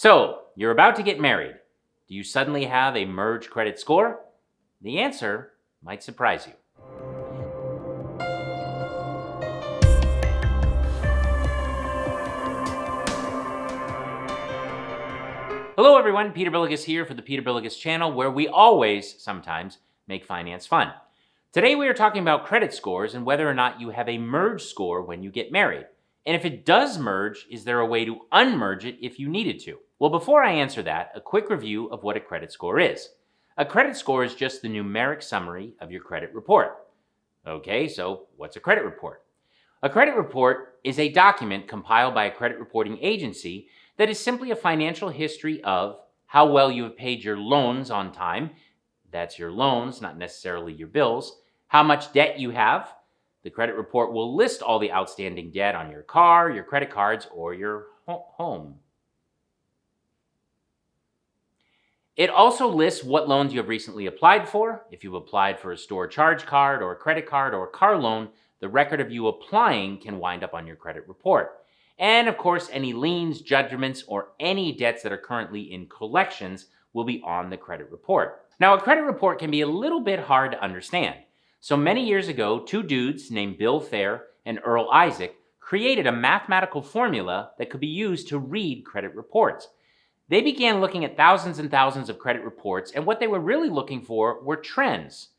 So, you're about to get married. Do you suddenly have a merge credit score? The answer might surprise you. Hello everyone, Peter Billigus here for the Peter Billigus channel, where we always, sometimes, make finance fun. Today we are talking about credit scores and whether or not you have a merge score when you get married. And if it does merge, is there a way to unmerge it if you needed to? Well, before I answer that, a quick review of what a credit score is. A credit score is just the numeric summary of your credit report. Okay, so what's a credit report? A credit report is a document compiled by a credit reporting agency that is simply a financial history of how well you have paid your loans on time. That's your loans, not necessarily your bills. How much debt you have. The credit report will list all the outstanding debt on your car, your credit cards, or your home. It also lists what loans you have recently applied for. If you've applied for a store charge card or a credit card or a car loan, the record of you applying can wind up on your credit report. And of course, any liens, judgments, or any debts that are currently in collections will be on the credit report. Now, a credit report can be a little bit hard to understand. So many years ago, two dudes named Bill Fair and Earl Isaac created a mathematical formula that could be used to read credit reports. They began looking at thousands and thousands of credit reports, and what they were really looking for were trends.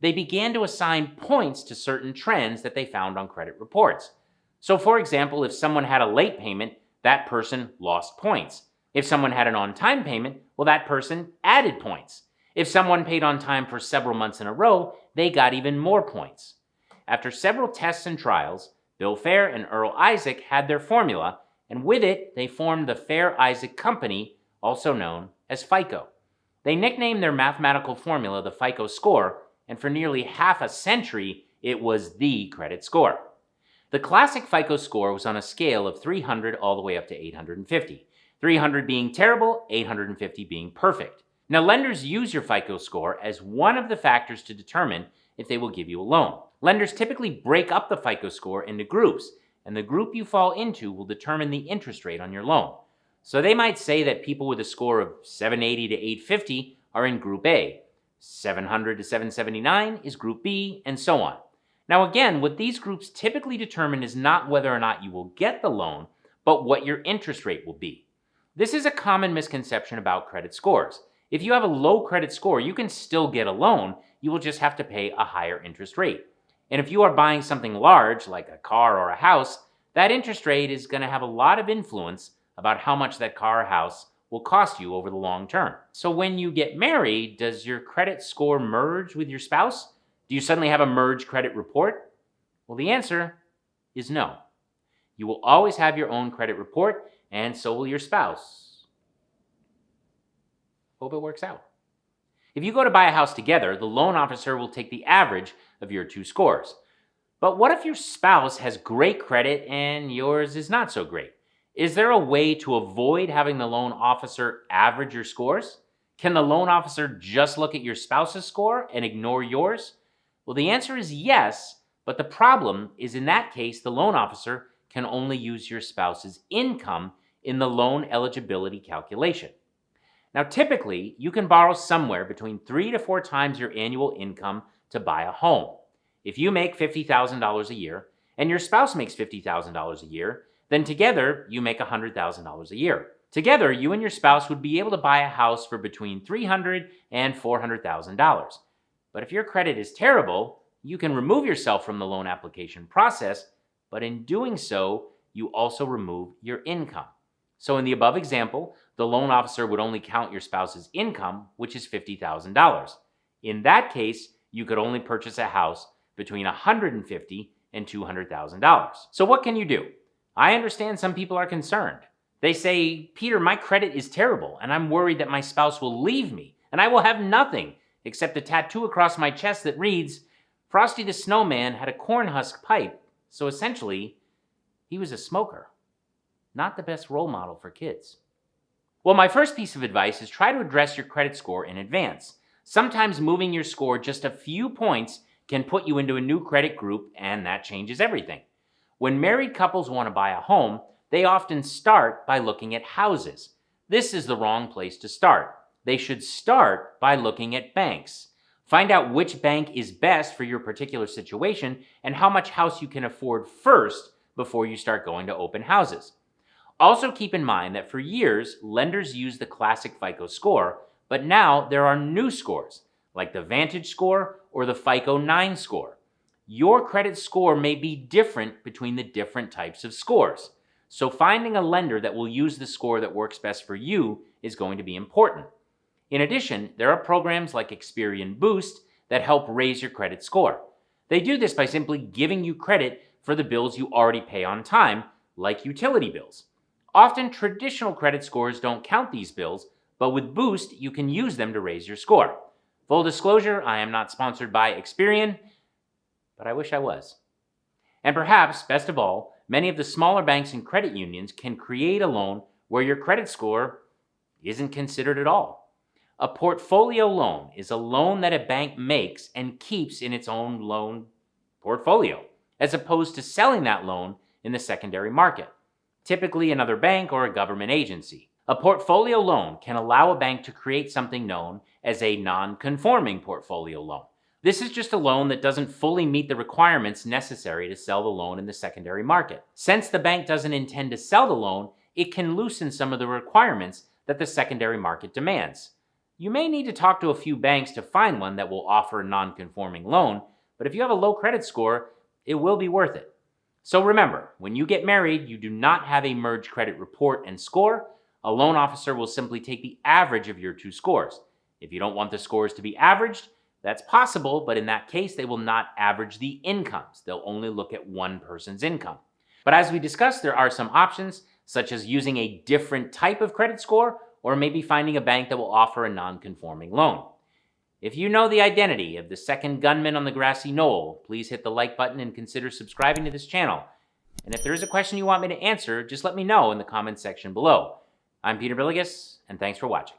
They began to assign points to certain trends that they found on credit reports. So for example, if someone had a late payment, that person lost points. If someone had an on-time payment, well, that person added points. If someone paid on time for several months in a row, they got even more points. After several tests and trials, Bill Fair and Earl Isaac had their formula, and with it, they formed the Fair-Isaac Company, also known as FICO. They nicknamed their mathematical formula the FICO score, and for nearly half a century, it was the credit score. The classic FICO score was on a scale of 300 all the way up to 850. 300 being terrible, 850 being perfect. Now, lenders use your FICO score as one of the factors to determine if they will give you a loan. Lenders typically break up the FICO score into groups, and the group you fall into will determine the interest rate on your loan. So they might say that people with a score of 780 to 850 are in Group A, 700 to 779 is Group B, and so on. Now again, what these groups typically determine is not whether or not you will get the loan, but what your interest rate will be. This is a common misconception about credit scores. If you have a low credit score, you can still get a loan, you will just have to pay a higher interest rate. And if you are buying something large, like a car or a house, that interest rate is going to have a lot of influence about how much that car or house will cost you over the long term. So when you get married, does your credit score merge with your spouse? Do you suddenly have a merged credit report? Well, the answer is no. You will always have your own credit report, and so will your spouse. Hope it works out. If you go to buy a house together, the loan officer will take the average of your two scores. But what if your spouse has great credit and yours is not so great? Is there a way to avoid having the loan officer average your scores? Can the loan officer just look at your spouse's score and ignore yours? Well, the answer is yes, but the problem is in that case, the loan officer can only use your spouse's income in the loan eligibility calculation. Now, typically, you can borrow somewhere between 3 to 4 times your annual income to buy a home. If you make $50,000 a year and your spouse makes $50,000 a year, then together you make $100,000 a year. Together, you and your spouse would be able to buy a house for between $300,000 and $400,000. But if your credit is terrible, you can remove yourself from the loan application process, but in doing so, you also remove your income. So in the above example, the loan officer would only count your spouse's income, which is $50,000. In that case, you could only purchase a house between $150,000 and $200,000. So what can you do? I understand some people are concerned. They say, Peter, my credit is terrible, and I'm worried that my spouse will leave me, and I will have nothing except a tattoo across my chest that reads, Frosty the Snowman had a corn husk pipe, so essentially, he was a smoker. Not the best role model for kids. Well, my first piece of advice is try to address your credit score in advance. Sometimes moving your score just a few points can put you into a new credit group, and that changes everything. When married couples want to buy a home, they often start by looking at houses. This is the wrong place to start. They should start by looking at banks. Find out which bank is best for your particular situation and how much house you can afford first before you start going to open houses. Also keep in mind that for years, lenders used the classic FICO score, but now there are new scores, like the Vantage score or the FICO 9 score. Your credit score may be different between the different types of scores. So finding a lender that will use the score that works best for you is going to be important. In addition, there are programs like Experian Boost that help raise your credit score. They do this by simply giving you credit for the bills you already pay on time, like utility bills. Often, traditional credit scores don't count these bills, but with Boost, you can use them to raise your score. Full disclosure, I am not sponsored by Experian, but I wish I was. And perhaps, best of all, many of the smaller banks and credit unions can create a loan where your credit score isn't considered at all. A portfolio loan is a loan that a bank makes and keeps in its own loan portfolio, as opposed to selling that loan in the secondary market, typically another bank or a government agency. A portfolio loan can allow a bank to create something known as a non-conforming portfolio loan. This is just a loan that doesn't fully meet the requirements necessary to sell the loan in the secondary market. Since the bank doesn't intend to sell the loan, it can loosen some of the requirements that the secondary market demands. You may need to talk to a few banks to find one that will offer a non-conforming loan, but if you have a low credit score, it will be worth it. So remember, when you get married, you do not have a merged credit report and score. A loan officer will simply take the average of your two scores. If you don't want the scores to be averaged, that's possible, but in that case, they will not average the incomes. They'll only look at one person's income. But as we discussed, there are some options, such as using a different type of credit score, or maybe finding a bank that will offer a non-conforming loan. If you know the identity of the second gunman on the grassy knoll, please hit the like button and consider subscribing to this channel. And if there is a question you want me to answer, just let me know in the comments section below. I'm Peter Billigus, and thanks for watching.